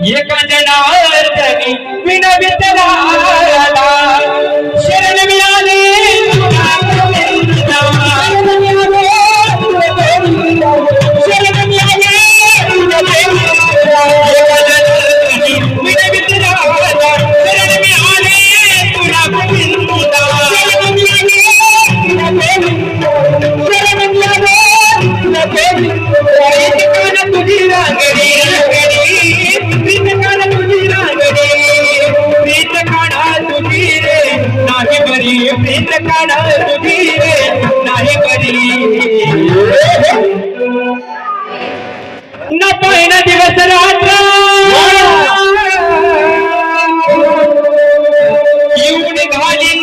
एका जनार्दनी विनवितराला शरण मिळाले प्रीत काढा तुझी रे नाही बरी न पहिला दिवस रात्र येऊन घाली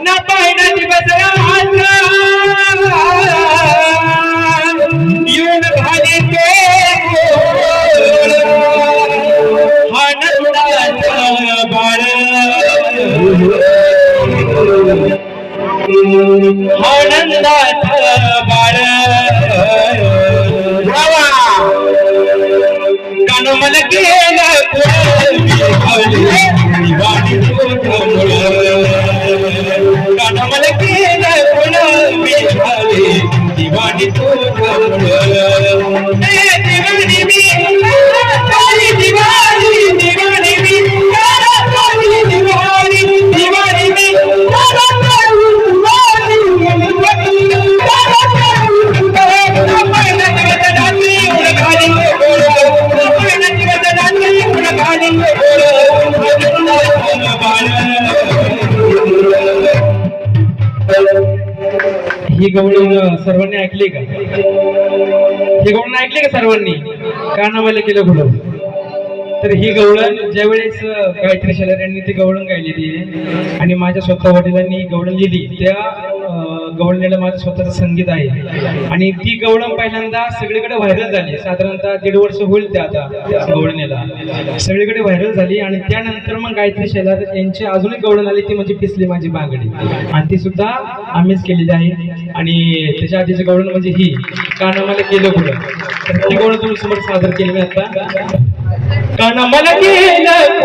न पहिला दिवस रात्र येऊन घाली आनंदात बाळ कानो मला केलं दिवाणी कानो मला केलं दिवाणी दिवाणी मी दिवाणी दिवाणी मी दिवाणी दिवाणी मी ही गवळण सर्वांनी ऐकली का? ही गवळण ऐकली का सर्वांनी? कानामध्ये केलं बोल. तर ही गवळण ज्यावेळेस गायत्री शेलार यांनी ती गवळण गायलेली आहे आणि माझ्या स्वतः वडिलांनी गवळण लिहिली, त्या गवळणीला माझं स्वतःचं संगीत आहे आणि ती गवळण पहिल्यांदा सगळीकडे व्हायरल झाली. साधारणतः 1.5 वर्ष होईल त्या आता गवळणीला सगळीकडे व्हायरल झाली आणि त्यानंतर मग गायत्री शेलार यांची अजून एक गवळण आली, ती म्हणजे पिसली माझी बांगडी आणि ती सुद्धा आम्हीच केलेली आहे. आणि त्याच्या आधीची गवळण म्हणजे ही कानामाला केलं पुढं. तर ती गवळण तुम्ही समोर सादर केली मी आता. कानामाला केलं